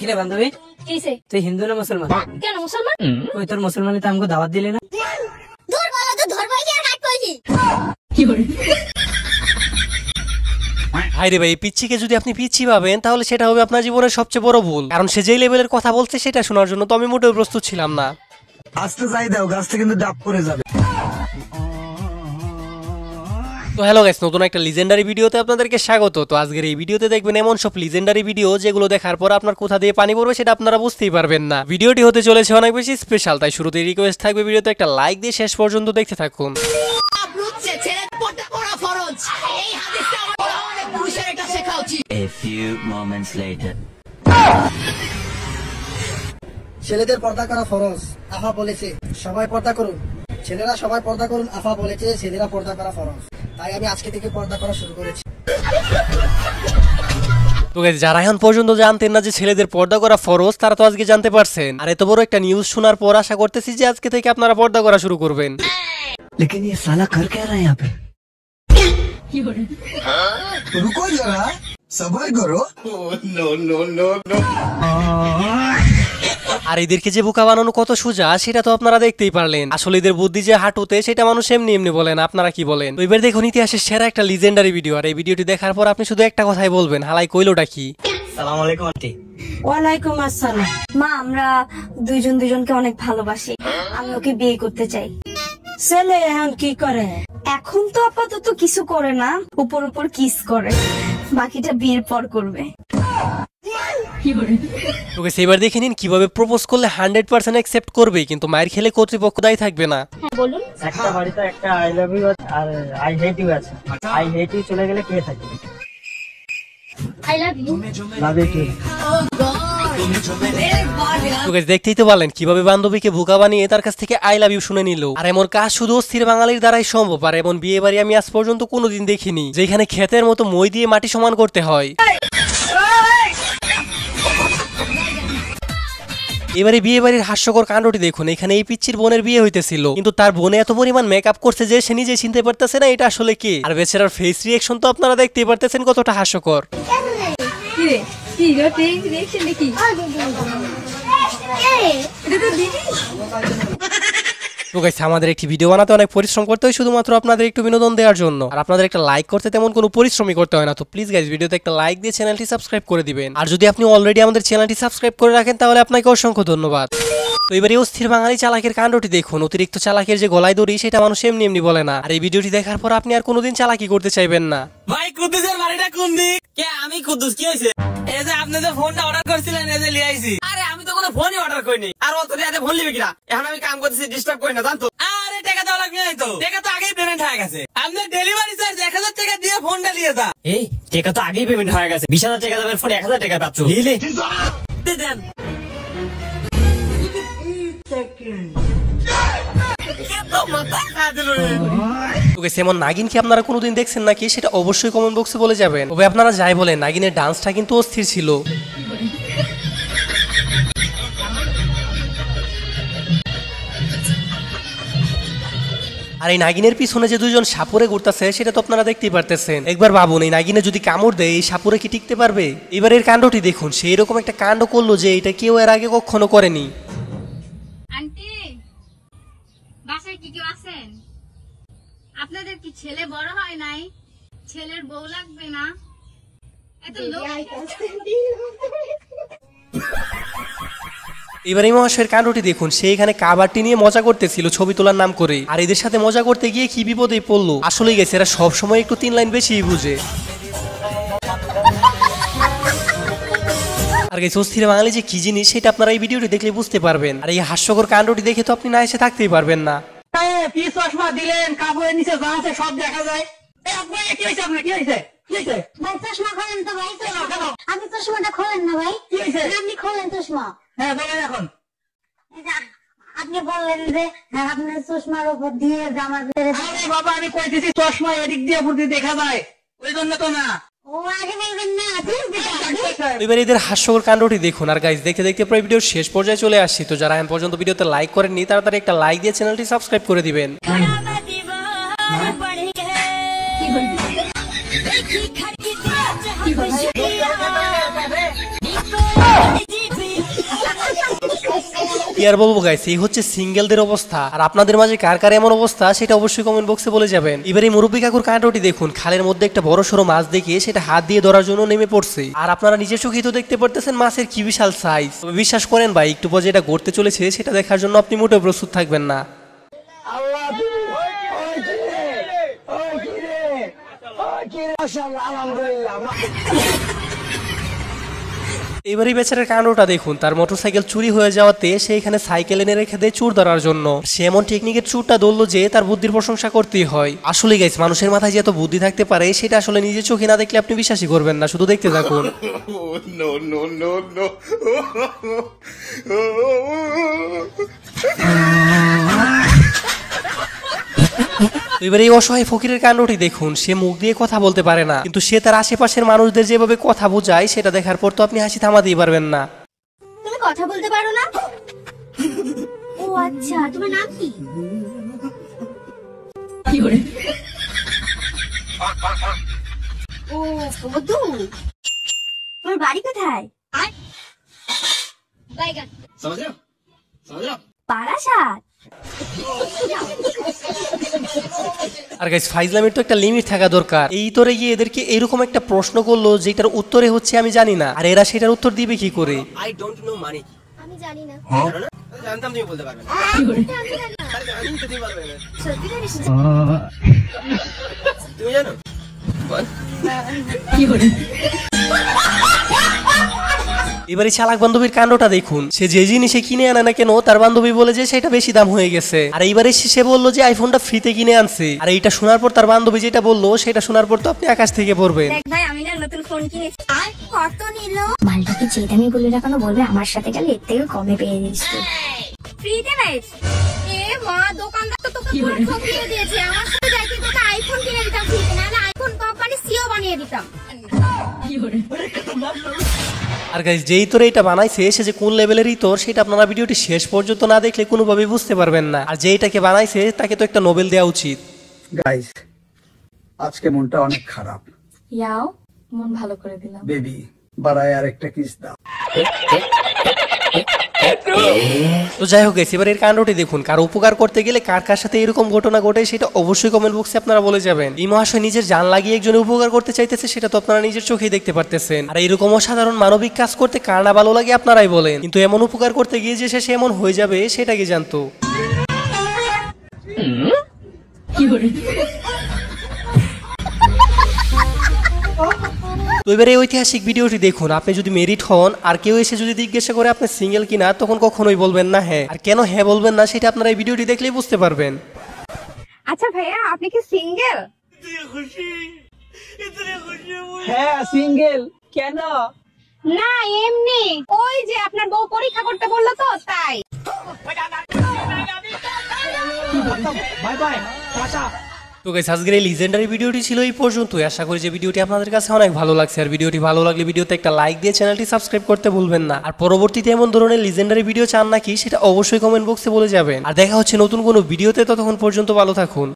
কিরে বান্ধবী, তুই হিন্দু না মুসলমান? কেন মুসলমান? ওই তোর মুসলমানি তো আমাকে দাওয়াত দিলে না। ভাই রে ভাই, পিচ্ছিকে যদি আপনি পিচ্ছি ভাবেন তাহলে সেটা হবে আপনার জীবনের সবচেয়ে বড় ভুল, কারণ সে যেই লেভেলের কথা বলছে সেটা শোনার জন্য তো আমি মোটেও প্রস্তুত ছিলাম না। আস্তে যাই দাও, গাছটা কিন্তু ডাব পড়ে যাবে। তো হ্যালো গাইস, নতুন একটা লিজেন্ডারি ভিডিওতে আপনাদেরকে স্বাগত। তো আজকের এই ভিডিওতে দেখবেন এমন সব লিজেন্ডারি ভিডিও যেগুলো দেখার পর আপনার কোথা দিয়ে পানি পড়বে সেটা আপনারা বুঝতেই পারবেন না। ভিডিওটি হতে চলেছে অনেক বেশি স্পেশাল, তাই শুরুতেই রিকোয়েস্ট থাকবে ভিডিওতে একটা লাইক দিয়ে শেষ পর্যন্ত দেখতে থাকুন। ছেলেদের পর্দা করা ফরজ, আফা বলেছে সবাই পর্দা করুন। ছেলেরা সবাই পর্দা করুন, আফা বলেছে ছেলেরা পর্দা করা ফরজ। তাই আমি আজকে থেকে পর্দা করা শুরু করেছি। তো গাইস, যারা এখন পর্যন্ত জানতেন না যে ছেলেদের পর্দা করা ফরজ, তারা তো আজকে জানতে পারছেন। আর এত বড় একটা নিউজ শোনার পর আশা করতেছি যে আজকে থেকে আপনারা পর্দা করা শুরু করবেন। लेकिन ये साला कर क्या रहा है यहाँ पे? रुको जरा, सब्र करो। আর এদেরকে যে বোকা বানানো কত সোজা সেটা তো আপনারা দেখতেই পারলেন। আসলে এদের বুদ্ধি যে হাঁটুতে সেটা মানুষ এমনি এমনি বলেন, আপনারা কি বলেন? তো এবার দেখুন ইতিহাসের সেরা একটা লিজেন্ডারি ভিডিও। আর এই ভিডিওটি দেখার পর আপনি শুধু একটা কথাই বলবেন, হালাই কইলোটা কি? সালাম আলাইকুম আন্টি। ওয়ালাইকুম আসসালাম। মা, আমরা দুজনকে অনেক ভালোবাসি। আমি ওকে বিয়ে করতে চাই। ছেলে এখন কি করে? এখন তো আপাতত কিছু করে না, উপর উপর কিস করে, বাকিটা বিয়ের পর করবে। ওকে, সেবার দেখে নিন কিভাবে প্রপোজ করলে 100% অ্যাকসেপ্ট করবে, কিন্তু মায়ের খেলে কর্তৃপক্ষ দায়ী থাকবে না। হ্যাঁ বলুন। একটা বাড়িতে একটা আই লাভ ইউ আর আই হেট ইউ আছে। আই হেট ইউ চলে গেলে কে থাকবে? I love you. Love you. তো গাইস, দেখতেই তো পারলেন কিভাবে বান্ধবীকে বোকা বানিয়ে তার কাছ থেকে আই লাভ ইউ শুনে নিল। আর এমন কাজ শুধু অস্থির বাঙালির দ্বারাই সম্ভব। আর এমন বিয়ে বাড়ি আমি আজ পর্যন্ত কোনোদিন দেখিনি, যেখানে ক্ষেতের মতো মই দিয়ে মাটি সমান করতে হয়। এবারে বিয়ে বাড়ির হাস্যকর কাণ্ডটি দেখুন। এখানে এই পিচ্চির বোনের বিয়ে হইতেছিল, কিন্তু তার বোনে এত পরিমাণ মেকআপ করছে যে সে নিজে চিনতে পারতেছে না এটা আসলে কে। আর বেচারার ফেস রিয়েকশন তো আপনারা দেখতেই পারতেছেন কতটা হাস্যকর। তো গাইস, আমাদের একটি ভিডিও বানাতে অনেক পরিশ্রম করতে হয় শুধুমাত্র আপনাদের একটু বিনোদন দেওয়ার জন্য। আর আপনাদের একটা লাইক করতে তেমন কোনো পরিশ্রমই করতে হয় না। তো প্লিজ গাইস, ভিডিওতে একটা লাইক দিয়ে চ্যানেলটি সাবস্ক্রাইব করে দিবেন। আর যদি আপনি অলরেডি আমাদের চ্যানেলটি সাবস্ক্রাইব করে রাখেন তাহলে আপনাকে অসংখ্য ধন্যবাদ। তো এবারে অস্থির বাঙালি চালাকের কাণ্ডটি দেখুন। অতিরিক্ত চালাকের যে গলায় দড়ি সেটা মানুষ এমনি এমনি বলে না। আর এই ভিডিওটি দেখার পর আপনি আর কোনোদিন চালাকি করতে চাইবেন না। ভাই, কুদ্দুসের বাড়িটা কোন দিক? কে? আমি কুদ্দুস। কি হয়েছে? এই যে আপনি যে ফোনটা অর্ডার করেছিলেন, এই যে লিয়ে আইছি। আরে আমি তো কোনো ফোনই অর্ডার করিনি। আর অত টাকাতে ফোন নিবে কিনা? এখন আমি কাম করতেছি, ডিস্টার্ব করি না জানতো। আরে টাকা দেওয়া লাগবে না তো, টাকা তো আগেই পেমেন্ট হয়ে গেছে। আপনি ডেলিভারি চার্জ 1000 টাকা দিয়ে ফোনটা নিয়ে যা। এই টাকা তো আগেই পেমেন্ট হয়ে গেছে। 20000 টাকা দেবেন, ফোন 1000 টাকা পাচ্ছ। দিলে দেন। এমন নাগিন কি আপনারা কোনোদিন দেখছেন নাকি সেটা অবশ্যই কমেন্ট বক্সে বলে যাবেন। তবে আপনারা যাই বলেন, নাগিনের ডান্সটা কিন্তু অস্থির ছিল। আর এই নাগিনের পিছনে যে দুইজন সাপুরে ঘুরতেছে সেটা তো আপনারা দেখতেই পারতেছেন। একবার ভাবুন, এই নাগিনে যদি কামড় দেয় এই সাপুরে কি টিকতে পারবে? এবার এর কাণ্ডটি দেখুন। সেই রকম একটা কাণ্ড করলো যে এটা কেউ এর আগে কখনো করেনি। আন্টি, বাসায় কি কেউ আছেন? আপনাদের কি ছেলে বড় হয় নাই? ছেলের বউ লাগবে না? এত লোক। এবার এই মহাশয়ের কাণ্ডটি দেখুন। সে এখানে কাবাডি নিয়ে মজা করতেছিল ছবি তোলার নাম করে। আর এদের সাথে মজা করতে গিয়ে কি বিপদেই পড়লো। আসলেই গেছে, এরা সবসময় একটু 3 লাইন বেশি বুঝে। আর গেছে অস্থির বাঙালি যে কি জিনিস সেটা আপনারা এই ভিডিওটি দেখলে বুঝতে পারবেন। আর এই হাস্যকর কাণ্ডটি দেখে তো আপনি না এসে থাকতেই পারবেন না। কি চশমা দিলেন? কাপড়ের নিচে যা আছে সব দেখা যায়। কি হয়েছে আপনার? কি হয়েছে? ভাই চশমা খোলেন তো ভাই। আপনি চশমাটা খোলেন না ভাই। কি হয়েছে? আপনি খোলেন চশমা। হ্যাঁ বলেন এখন। আপনি বললেন যে আপনার চশমার উপর দিয়ে জামার ভিতরে। আরে বাবা, আমি কইতেছি চশমা এদিক দিয়ে উপর দিয়ে দেখা যায়, ওই জন্য তো না। ও আগে বলবেন না। এবার এদের হাস্যকর কাণ্ডটি দেখুন। আর গাইস, দেখতে দেখতে প্রায় ভিডিওর শেষ পর্যায়ে চলে আসছি। তো যারা এখন পর্যন্ত ভিডিওতে লাইক করেননি তাড়াতাড়ি একটা লাইক দিয়ে চ্যানেলটি সাবস্ক্রাইব করে দিবেন। কি কি আর বলবো গাইস, এই হচ্ছে সিঙ্গেলদের অবস্থা। আর আপনাদের মাঝে কার কার এমন অবস্থা সেটা অবশ্যই কমেন্ট বক্সে বলে যাবেন। এবার এই মুরব্বী কাকুর কাণ্ডটি দেখুন, খালের মধ্যে একটা বড় সড়ো মাছ দেখে সেটা হাত দিয়ে ধরার জন্য নেমে পড়ছে। আর আপনারা নিজের চোখেই তো দেখতে পারতেছেন মাছের কি বিশাল সাইজ। তবে বিশ্বাস করেন ভাই, একটু পর যেটা ঘটতে চলেছে সেটা দেখার জন্য আপনি মোটেও প্রস্তুত থাকবেন না। এবারে বেচারার কাণ্ডটা দেখুন, তার মোটরসাইকেল চুরি হয়ে যাওয়াতে সে এখানে সাইকেল এনে রেখে দেয় চুর ধরার জন্য। সে এমন টেকনিকের চুরটা ধরলো যে তার বুদ্ধির প্রশংসা করতেই হয়। আসলে গাইস, মানুষের মাথায় যে এত বুদ্ধি থাকতে পারে সেটা আসলে নিজের চোখে না দেখলে আপনি বিশ্বাসই করবেন না, শুধু দেখতে থাকুন। এবার এই অসহায় ফকিরের কাণ্ডটি দেখুন, সে মুখ দিয়ে কথা বলতে পারে না, কিন্তু সে তার আশেপাশের মানুষদের যেভাবে কথা বোঝায় সেটা দেখার পর তো আপনি হাসি থামাতেই পারবেন না। তুমি কথা বলতে পারো না? ও আচ্ছা, তোমার নাম কি? ও মধু। তোমার বাড়ি কোথায়? বারাসাত। আর গাইস, ফাইজলামের তো একটা লিমিট থাকা দরকার। এই তোরে গিয়ে এদেরকে এরকম একটা প্রশ্ন করলো যেটার উত্তরে হচ্ছে আমি জানি না, আর এরা সেটার উত্তর দিবে কি করে? আই ডোন্ট নো মানে আমি জানি না। জানতাম তুমি বলতে পারবে না। তুমি পারবে না। সত্যি জানিস না? তুমি জানো? বল। এবারে চালাক বান্ধবীর কাণ্ডটা দেখুন, সে যে জিনিসে কিনে আনে না কেন তার বান্ধবী বলে যে সেটা বেশি দাম হয়ে গেছে। আর এইবারে সে বললো যে আইফোনটা ফ্রিতে কিনে আনছে। আর এইটা শোনার পর তার বান্ধবী যেটা বললো সেটা শোনার পর তো আপনি আকাশ থেকে পড়বেন। দেখ ভাই, আমি না নতুন ফোন কিনেছি। আর কত নিল? মালটাকে যে দামি বলে রাখানো বলবে আমার সাথে গেলে এর থেকে কমে পেয়ে যাস তুই। ফ্রিতে পেয়েছি? এ মা, দোকানদার তো তোকে পুরো ঠকিয়ে দিয়েছে। আমার সাথে যাই তুই তোকে আইফোন কিনে দিতাম ফ্রিতে, নাহলে আইফোন কোম্পানি সিও বানিয়ে দিতাম। আর গাইস, যেই তোরে এটা বানাইছে সে যে কোন লেভেলের ইতর সেটা আপনারা ভিডিওটি শেষ পর্যন্ত না দেখলে কোনোভাবেই বুঝতে পারবেন না। আর যেইটাকে বানাইছে তাকে তো একটা নোবেল দেওয়া উচিত। গাইস, আজকে মনটা অনেক খারাপ। ইয়াও, মন ভালো করে দিলাম। বেবি, বাড়ায় আর একটা কিস দাও। তো যাই হোক গাইস, এবার এর কাণ্ডটি দেখুন, কার উপকার করতে গেলে কার কার সাথে এরকম ঘটনা ঘটে সেটা অবশ্যই কমেন্ট বক্সে আপনারা বলে যাবেন। এই মহাশয় নিজের জান লাগিয়ে একজনের উপকার করতে চাইতেছে, সেটা তো আপনারা নিজের চোখেই দেখতে পারতেছেন। আর এরকম অসাধারণ মানবিক কাজ করতে কার না ভালো লাগে আপনারাই বলেন, কিন্তু এমন উপকার করতে গিয়ে যে সে এমন হয়ে যাবে সেটা কি জানতো? তো এবারে ঐতিহাসিক ভিডিওটি দেখুন, আপনি যদি মেরিট হন আর কেউ এসে যদি জিজ্ঞাসা করে আপনি সিঙ্গেল কিনা, তখন কখনোই বলবেন না হ্যাঁ। আর কেন হ্যাঁ বলবেন না সেটা আপনারা এই ভিডিওটি দেখলেই বুঝতে পারবেন। আচ্ছা ভাইয়া, আপনি কি সিঙ্গেল? হ্যাঁ সিঙ্গেল। কেন? না এমনি, ওই যে আপনার বউ পরীক্ষা করতে বললো তো তাই। Bye bye, tata. তো গাইস, আজকের এই লিজেন্ডারি ভিডিওটি ছিল এই পর্যন্তই। আশা করি যে ভিডিওটি আপনাদের কাছে অনেক ভালো লাগছে। আর ভিডিওটি ভালো লাগলে ভিডিওতে একটা লাইক দিয়ে চ্যানেলটি সাবস্ক্রাইব করতে ভুলবেন না। আর পরবর্তীতে এমন ধরনের লিজেন্ডারি ভিডিও চান নাকি সেটা অবশ্যই কমেন্ট বক্সে বলে যাবেন। আর দেখা হচ্ছে নতুন কোনো ভিডিওতে, ততক্ষণ পর্যন্ত ভালো থাকুন।